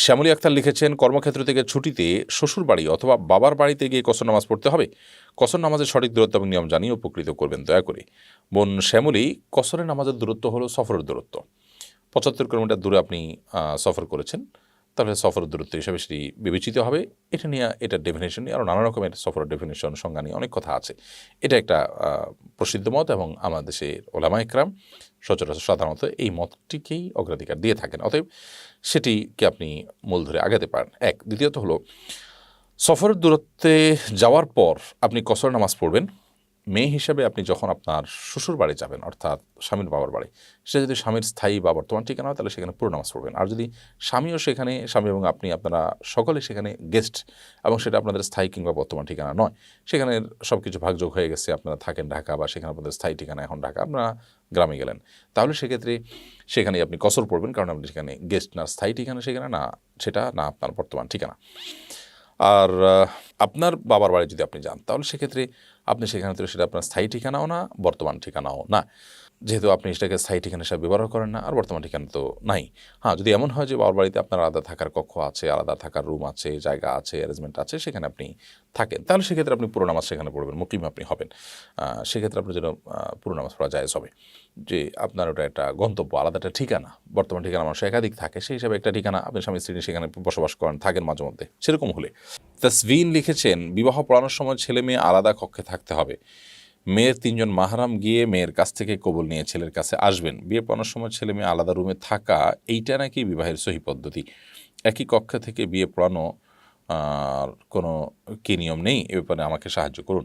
শ্যামলী আক্তার লিখেছেন, কর্মক্ষেত্র থেকে ছুটিতে শ্বশুরবাড়ি অথবা বাবার বাড়িতে গিয়ে কসর নামাজ পড়তে হবে? কসর নামাজের সঠিক দূরত্ব এবং নিয়ম জানিয়ে উপকৃত করবেন দয়া করে। বোন শ্যামলী, কসরের নামাজের দূরত্ব হলো সফরের দূরত্ব। 75 কিলোমিটার দূরে আপনি সফর করেছেন, তাহলে সফরের দূরত্ব হিসাবে সেটি বিবেচিত হবে। এটা নিয়ে, এটার ডেফিনেশন নিয়ে আরও নানা রকমের সফরের ডেফিনেশন সংজ্ঞা নিয়ে অনেক কথা আছে। এটা একটা প্রসিদ্ধ মত এবং আমাদের দেশের ওলামা ইকরাম সচরাচর সাধারণত এই মতটিকেই অগ্রাধিকার দিয়ে থাকেন। অতএব সেটিকে আপনি মূল ধরে আগাতে পারেন। এক। দ্বিতীয়ত হলো, সফরের দূরত্বে যাওয়ার পর আপনি কসর নামাজ পড়বেন। মেয়ে হিসাবে আপনি যখন আপনার শ্বশুর বাড়ি যাবেন, অর্থাৎ স্বামীর বাবার বাড়ি, সেটা যদি স্বামীর স্থায়ী বা বর্তমান ঠিকানা হয় তাহলে সেখানে পুরো নামাজ পড়বেন। আর যদি স্বামীও সেখানে, স্বামী এবং আপনি আপনারা সকলে সেখানে গেস্ট এবং সেটা আপনাদের স্থায়ী কিংবা বর্তমান ঠিকানা নয়, সেখানে সব কিছু ভাগযোগ হয়ে গেছে, আপনারা থাকেন ঢাকা বা সেখানে আপনাদের স্থায়ী ঠিকানা এখন ঢাকা, আপনারা গ্রামে গেলেন, তাহলে সেক্ষেত্রে সেখানে আপনি কসর পড়বেন, কারণ আপনি সেখানে গেস্ট না, স্থায়ী ঠিকানা সেখানে না, সেটা না আপনার বর্তমান ঠিকানা। আর আপনার বাবার বাড়ি যদি আপনি যান তাহলে সেক্ষেত্রে আপনি সেখানে তো সেটা আপনার স্থায়ী ঠিকানাও না, বর্তমান ঠিকানাও না, যেহেতু আপনি সেটাকে স্থায়ী ঠিকানা হিসাবে ব্যবহার করেন না, আর বর্তমান ঠিকানা তো নাই। হ্যাঁ, যদি এমন হয় যে বাবার বাড়িতে আপনার আলাদা থাকার কক্ষ আছে, আলাদা থাকার রুম আছে, জায়গা আছে, অ্যারেঞ্জমেন্ট আছে, সেখানে আপনি থাকেন, তাহলে সেক্ষেত্রে আপনি পুরো নামাজ সেখানে পড়বেন, মুকিম আপনি হবেন। সেক্ষেত্রে আপনার জন্য পুরো নামাজ পড়া জায়েজ হবে। যে আপনার ওটা একটা গন্তব্য, আলাদা একটা ঠিকানা, বর্তমান ঠিকানা মানুষ একাধিক থাকে, সেই হিসাবে একটা ঠিকানা, আপনি স্বামী স্ত্রী সেখানে বসবাস করেন, থাকেন মাঝে মধ্যে, সেরকম হলে। তাসভিন লিখেছেন, বিবাহ পড়ানোর সময় ছেলে মেয়ে আলাদা কক্ষে থাকতে হবে। মেয়ের 3জন মাহরাম গিয়ে মেয়ের কাছ থেকে কবুল নিয়ে ছেলের কাছে আসবেন। বিয়ে পড়ানোর সময় ছেলে মেয়ে আলাদা রুমে থাকা, এইটা নাকি বিবাহের সহি পদ্ধতি? একই কক্ষে থেকে বিয়ে পড়ানো কোনো কি নিয়ম নেই? এ ব্যাপারে আমাকে সাহায্য করুন।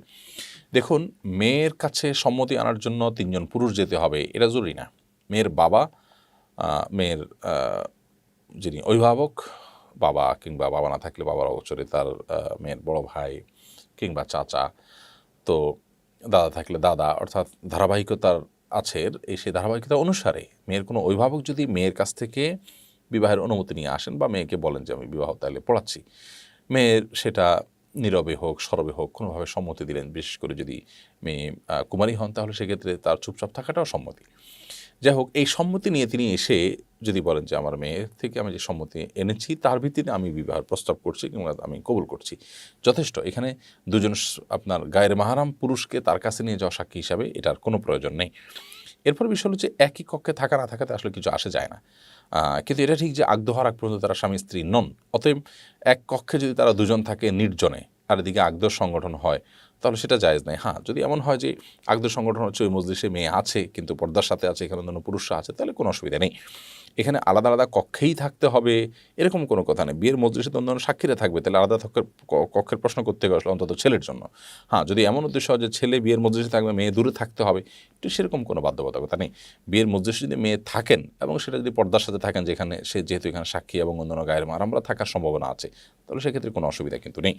দেখুন, মেয়ের কাছে সম্মতি আনার জন্য 3জন পুরুষ যেতে হবে এটা জরুরি না। মেয়ের বাবা, মেয়ের যিনি অভিভাবক, বাবা কিংবা বাবা না থাকলে বাবার অগোচরে তার মেয়ের বড় ভাই কিংবা চাচা, তো দাদা থাকলে দাদা, অর্থাৎ ধারাবাহিকতার আছে, সেই ধারাবাহিকতা অনুসারে মেয়ের কোনো অভিভাবক যদি মেয়ের কাছ থেকে বিবাহের অনুমতি নিয়ে আসেন বা মেয়েকে বলেন যে আমি বিবাহ তাহলে পড়াচ্ছি, মেয়ের সেটা নীরবে হোক সরবে হোক কোনোভাবে সম্মতি দিলেন। বিশেষ করে যদি মেয়ে কুমারী হন তাহলে সেক্ষেত্রে তার চুপচাপ থাকাটাও সম্মতি। যাই হোক, এই সম্মতি নিয়ে তিনি এসে যদি বলেন যে আমার মেয়ের থেকে আমি যে সম্মতি এনেছি তার ভিত্তিতে আমি বিবাহের প্রস্তাব করছি কিংবা আমি কবুল করছি, যথেষ্ট। এখানে দুজন আপনার গায়ের মাহারাম পুরুষকে তার কাছে নিয়ে যাওয়া সাক্ষী হিসাবে এটার কোনো প্রয়োজন নেই। এরপর বিষয় হলো যে একই কক্ষে থাকা না থাকাতে আসলে কিছু আসে যায় না, কিন্তু এটা ঠিক যে আগদ হওয়ার আগ পর্যন্ত তারা স্বামী স্ত্রী নন। অতএব এক কক্ষে যদি তারা দুজন থাকে নির্জনে, আর এদিকে আগদ সংগঠন হয়, তাহলে সেটা জায়েজ নাই। হ্যাঁ, যদি এমন হয় যে আগদ সংগঠন হচ্ছে ওই মজলিসে মেয়ে আছে কিন্তু পর্দার সাথে আছে, এখানে অন্য পুরুষরা আছে, তাহলে কোনো অসুবিধা নেই। এখানে আলাদা আলাদা কক্ষেই থাকতে হবে এরকম কোনো কথা নেই। বিয়ের মজলিসে তো অন্যান্য সাক্ষীরা থাকবে, তাহলে আলাদা কক্ষের প্রশ্ন করতে গেলে অন্তত ছেলের জন্য। হ্যাঁ, যদি এমন উদ্দেশ্য হয় যে ছেলে বিয়ের মজলিসে থাকবে, মেয়ে দূরে থাকতে হবে, তো সেরকম কোনো বাধ্যবাধকতা নেই। বিয়ের মজলিসে যদি মেয়ে থাকেন এবং সেটা যদি পর্দার সাথে থাকেন, যেখানে সে যেহেতু এখানে সাক্ষী এবং অন্যান্য গায়ের মারামরা থাকার সম্ভাবনা আছে, তাহলে সেক্ষেত্রে কোনো অসুবিধা কিন্তু নেই।